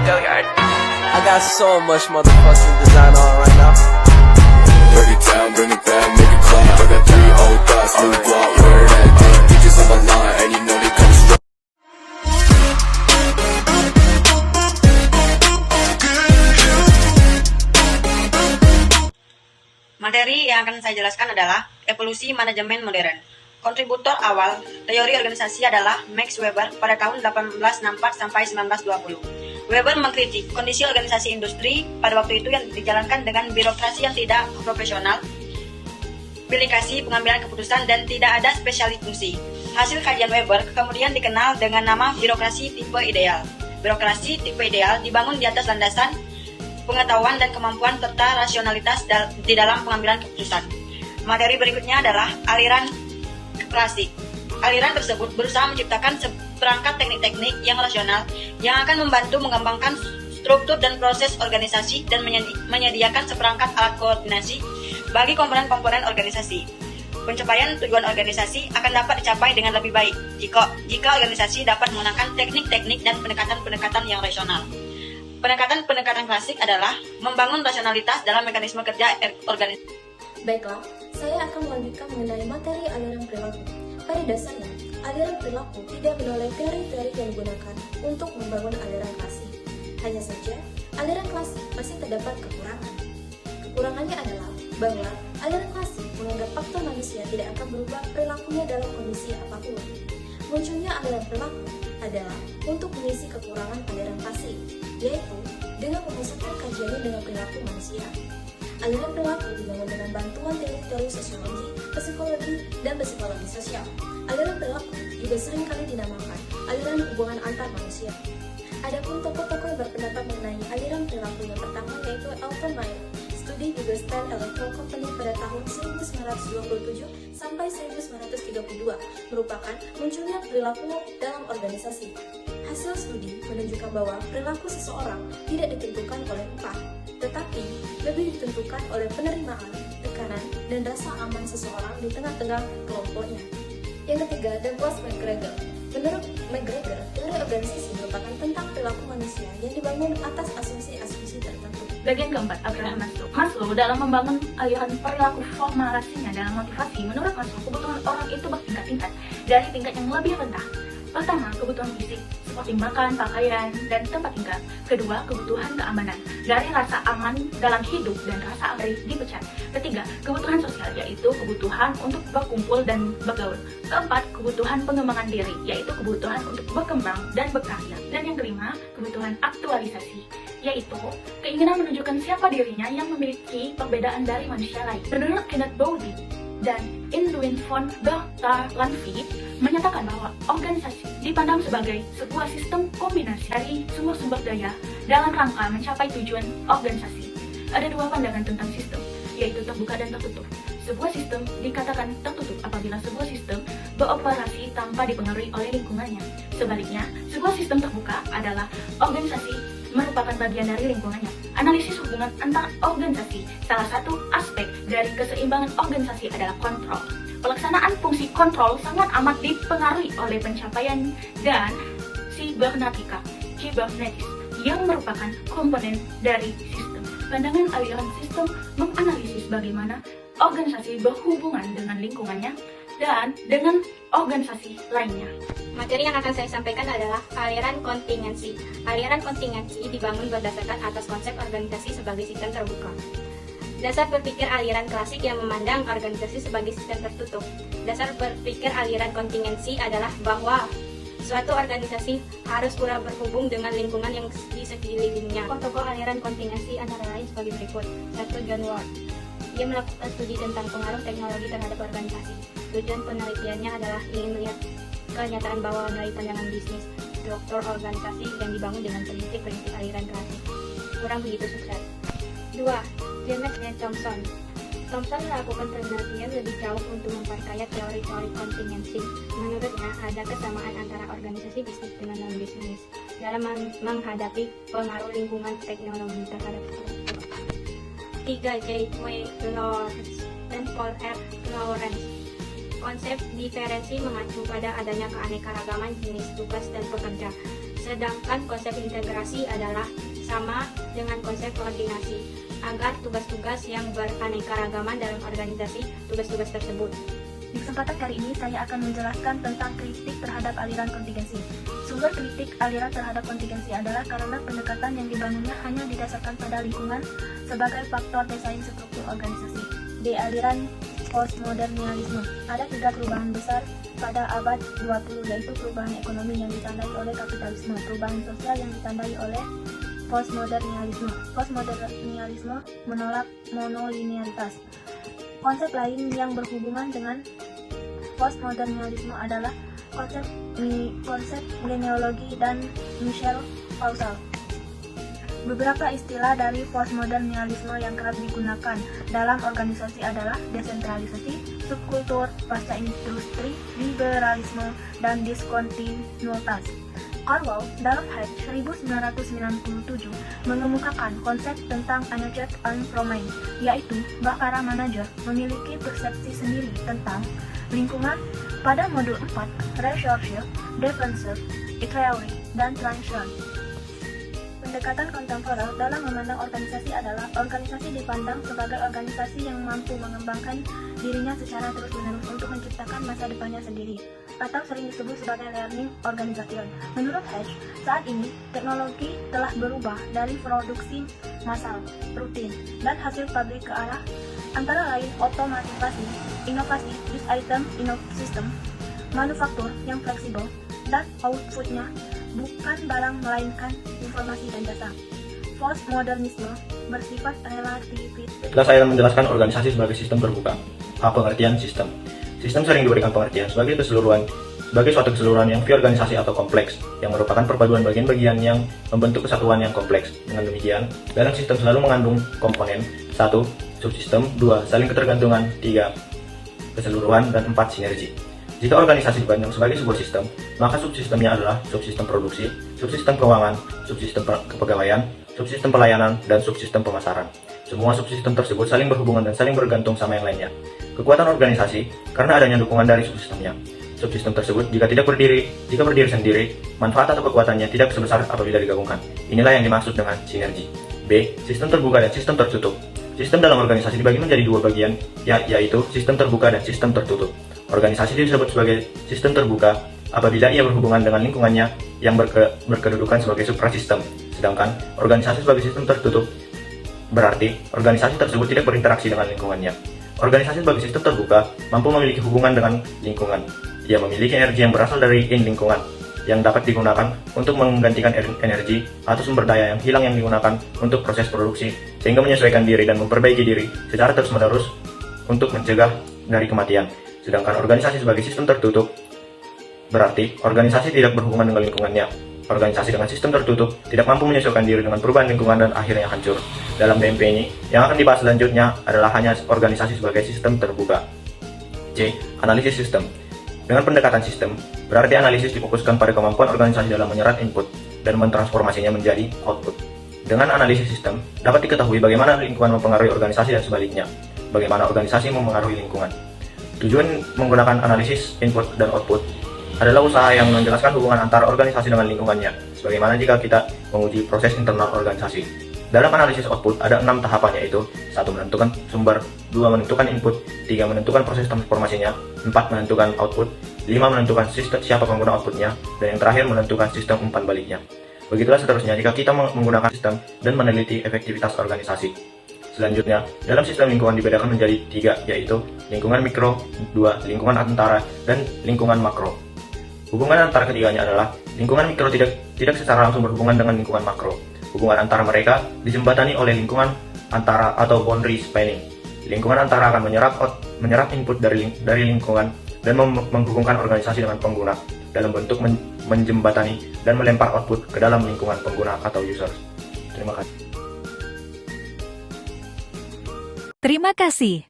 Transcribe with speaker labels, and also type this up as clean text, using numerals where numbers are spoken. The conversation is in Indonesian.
Speaker 1: I got so much motherfucking design on right now.
Speaker 2: Break it down, bring it back, make it clap. I got 3 old thoughts, new guap, wear that dick. Bitches on my line, and you know they come strong.
Speaker 3: Materi yang akan saya jelaskan adalah evolusi manajemen modern. Kontributor awal teori organisasi adalah Max Weber pada tahun 1864 sampai 1920. Weber mengkritik kondisi organisasi industri pada waktu itu yang dijalankan dengan birokrasi yang tidak profesional, bilikasi pengambilan keputusan, dan tidak ada spesialis fungsi. Hasil kajian Weber kemudian dikenal dengan nama birokrasi tipe ideal. Birokrasi tipe ideal dibangun di atas landasan pengetahuan dan kemampuan serta rasionalitas di dalam pengambilan keputusan. Materi berikutnya adalah aliran klasik. Aliran tersebut berusaha menciptakan seperangkat teknik-teknik yang rasional yang akan membantu mengembangkan struktur dan proses organisasi dan menyediakan seperangkat alat koordinasi bagi komponen-komponen organisasi. Pencapaian tujuan organisasi akan dapat dicapai dengan lebih baik jika organisasi dapat menggunakan teknik-teknik dan pendekatan-pendekatan yang rasional. Pendekatan-pendekatan klasik adalah membangun rasionalitas dalam mekanisme kerja organisasi.
Speaker 4: Baiklah, saya akan melanjutkan mengenai materi aliran perilaku. Pada dasarnya, aliran perilaku tidak menolak teori-teori yang digunakan untuk membangun aliran klasik. Hanya saja, aliran klasik masih terdapat kekurangan. Kekurangannya adalah bahwa aliran klasik menganggap faktor manusia tidak akan berubah perilakunya dalam kondisi apapun. Munculnya aliran perilaku adalah untuk mengisi kekurangan aliran klasik, yaitu dengan memusatkan kajiannya dengan perilaku manusia. Aliran perilaku dibangun dengan bantuan teori-teori sosiologi, psikologi, dan psikologi sosial. Aliran perilaku juga seringkali dinamakan aliran hubungan antar manusia. Adapun tokoh-tokoh yang berpendapat mengenai aliran perilaku yang pertama yaitu Alton Mayer, studi di Western Electrical Company pada tahun 1927 sampai 1932 merupakan munculnya perilaku dalam organisasi. Hasil studi menunjukkan bahwa perilaku seseorang tidak ditentukan oleh upah, tetapi lebih ditentukan oleh penerimaan, tekanan, dan rasa aman seseorang di tengah-tengah kelompoknya. Yang ketiga, Douglas McGregor. Menurut McGregor, teori organisasi merupakan tentang perilaku manusia yang dibangun atas asumsi-asumsi tertentu.
Speaker 5: Bagian keempat, Abraham Maslow. Maslow dalam membangun aliran perilaku formulasinya dalam motivasi, menurut Maslow, kebutuhan orang itu bertingkat-tingkat dari tingkat yang lebih rendah. Pertama, kebutuhan fisik, seperti makan, pakaian, dan tempat tinggal. Kedua, kebutuhan keamanan, dari rasa aman dalam hidup dan rasa aman dipecat. Ketiga, kebutuhan sosial, yaitu kebutuhan untuk berkumpul dan bergaul. Keempat, kebutuhan pengembangan diri, yaitu kebutuhan untuk berkembang dan berkarya. Dan yang kelima, kebutuhan aktualisasi, yaitu keinginan menunjukkan siapa dirinya yang memiliki perbedaan dari manusia lain. Menurut Kenneth Bowlby dan Edwin von Bertalanffy menyatakan bahwa organisasi dipandang sebagai sebuah sistem kombinasi dari sumber-sumber daya dalam rangka mencapai tujuan organisasi. Ada dua pandangan tentang sistem, yaitu terbuka dan tertutup. Sebuah sistem dikatakan tertutup apabila sebuah sistem beroperasi tanpa dipengaruhi oleh lingkungannya. Sebaliknya, sebuah sistem terbuka adalah organisasi merupakan bagian dari lingkungannya. Analisis hubungan antar organisasi, salah satu aspek dari keseimbangan organisasi adalah kontrol. Pelaksanaan fungsi kontrol sangat amat dipengaruhi oleh pencapaian dan sibernetika, cybernetis, yang merupakan komponen dari sistem. Pandangan aliran sistem menganalisis bagaimana organisasi berhubungan dengan lingkungannya dan dengan organisasi lainnya.
Speaker 6: Materi yang akan saya sampaikan adalah aliran kontingensi. Aliran kontingensi dibangun berdasarkan atas konsep organisasi sebagai sistem terbuka. Dasar berpikir aliran klasik yang memandang organisasi sebagai sistem tertutup. Dasar berpikir aliran kontingensi adalah bahwa suatu organisasi harus pura berhubung dengan lingkungan yang di sekelilingnya. Tokoh aliran kontingensi antara lain sebagai berikut. 1. John Ward. Ia melakukan studi tentang pengaruh teknologi terhadap organisasi. Tujuan penelitiannya adalah ingin melihat kenyataan bahwa dari pandangan bisnis struktur organisasi yang dibangun dengan prinsip-prinsip aliran klasik kurang begitu sukses. 2. James N. Thompson. Thompson melakukan penelitian lebih jauh untuk memperkaya teori-teori kontingensi. Menurutnya, ada kesamaan antara organisasi bisnis dengan non-bisnis dalam menghadapi pengaruh lingkungan teknologi terhadap struktur. 3. J. W. Lawrence dan Paul R. Lawrence. Konsep diferensi mengacu pada adanya keanekaragaman jenis tugas dan pekerja, Sedangkan konsep integrasi adalah sama dengan konsep koordinasi, agar tugas-tugas yang beraneka-ragaman dalam organisasi tugas-tugas tersebut.
Speaker 5: Di kesempatan kali ini saya akan menjelaskan tentang kritik terhadap aliran kontingensi. Sumber kritik aliran terhadap kontingensi adalah karena pendekatan yang dibangunnya hanya didasarkan pada lingkungan sebagai faktor desain struktur organisasi. Di aliran postmodernialisme, ada 3 perubahan besar pada abad 20, yaitu perubahan ekonomi yang ditandai oleh kapitalisme, perubahan sosial yang ditandai oleh postmodernialisme. Postmodernialisme menolak monolinearitas. Konsep lain yang berhubungan dengan postmodernialisme adalah konsep genealogi dan Michel Foucault. Beberapa istilah dari postmodernialisme yang kerap digunakan dalam organisasi adalah desentralisasi, subkultur, pasca industri, liberalisme, dan diskontinuitas. Orwell dalam Hatch 1997 mengemukakan konsep tentang unjust environment, yaitu para manajer memiliki persepsi sendiri tentang lingkungan pada modul 4, resource, defensive, theory, dan transition. Pendekatan kontemporer dalam memandang organisasi adalah organisasi dipandang sebagai organisasi yang mampu mengembangkan dirinya secara terus-menerus untuk menciptakan masa depannya sendiri, atau sering disebut sebagai learning organization. Menurut Hatch, saat ini teknologi telah berubah dari produksi massal, rutin, dan hasil pabrik ke arah antara lain otomatisasi, inovasi, use item, system, manufaktur yang fleksibel, dan outputnya bukan barang melainkan informasi dan jasa. Postmodernisme bersifat relativis.
Speaker 7: Setelah saya menjelaskan organisasi sebagai sistem terbuka, pengertian sistem. Sistem sering diberikan pengertian sebagai suatu keseluruhan yang organisasi atau kompleks, yang merupakan perpaduan bagian-bagian yang membentuk kesatuan yang kompleks. Dengan demikian, dalam sistem selalu mengandung komponen 1. Subsistem, 2. Saling ketergantungan, 3. Keseluruhan, dan 4. Sinergi. Jika organisasi dipandang sebagai sebuah sistem, maka subsistemnya adalah subsistem produksi, subsistem keuangan, subsistem kepegawaian, subsistem pelayanan, dan subsistem pemasaran. Semua subsistem tersebut saling berhubungan dan saling bergantung sama yang lainnya. Kekuatan organisasi karena adanya dukungan dari subsistemnya. Subsistem tersebut jika berdiri sendiri, manfaat atau kekuatannya tidak sebesar apabila digabungkan. Inilah yang dimaksud dengan sinergi. B. Sistem terbuka dan sistem tertutup. Sistem dalam organisasi dibagi menjadi 2 bagian, yaitu sistem terbuka dan sistem tertutup. Organisasi disebut sebagai sistem terbuka apabila ia berhubungan dengan lingkungannya yang berkedudukan sebagai suprasistem. Sedangkan organisasi sebagai sistem tertutup berarti organisasi tersebut tidak berinteraksi dengan lingkungannya. Organisasi sebagai sistem terbuka mampu memiliki hubungan dengan lingkungan. Ia memiliki energi yang berasal dari lingkungan yang dapat digunakan untuk menggantikan energi atau sumber daya yang hilang yang digunakan untuk proses produksi, sehingga menyesuaikan diri dan memperbaiki diri secara terus-menerus untuk mencegah dari kematian. Sedangkan organisasi sebagai sistem tertutup berarti organisasi tidak berhubungan dengan lingkungannya. Organisasi dengan sistem tertutup tidak mampu menyesuaikan diri dengan perubahan lingkungan dan akhirnya hancur. Dalam BMP ini, yang akan dibahas selanjutnya adalah hanya organisasi sebagai sistem terbuka. C. Analisis sistem. Dengan pendekatan sistem, berarti analisis difokuskan pada kemampuan organisasi dalam menyerap input dan mentransformasinya menjadi output. Dengan analisis sistem, dapat diketahui bagaimana lingkungan mempengaruhi organisasi dan sebaliknya, bagaimana organisasi mempengaruhi lingkungan. Tujuan menggunakan analisis input dan output adalah usaha yang menjelaskan hubungan antara organisasi dengan lingkungannya, sebagaimana jika kita menguji proses internal organisasi. Dalam analisis output ada 6 tahapan, yaitu 1. Menentukan sumber, 2. Menentukan input, 3. Menentukan proses transformasinya, 4. Menentukan output, 5. Menentukan sistem siapa pengguna outputnya, dan yang terakhir menentukan sistem umpan baliknya. Begitulah seterusnya jika kita menggunakan sistem dan meneliti efektivitas organisasi. Selanjutnya, dalam sistem lingkungan dibedakan menjadi 3, yaitu lingkungan mikro, 2. Lingkungan antara, dan lingkungan makro. Hubungan antara ketiganya adalah lingkungan mikro tidak secara langsung berhubungan dengan lingkungan makro. Hubungan antara mereka dijembatani oleh lingkungan antara atau boundary spanning. Lingkungan antara akan menyerap input dari lingkungan dan menghubungkan organisasi dengan pengguna dalam bentuk menjembatani dan melempar output ke dalam lingkungan pengguna atau users. Terima kasih.
Speaker 8: Terima kasih.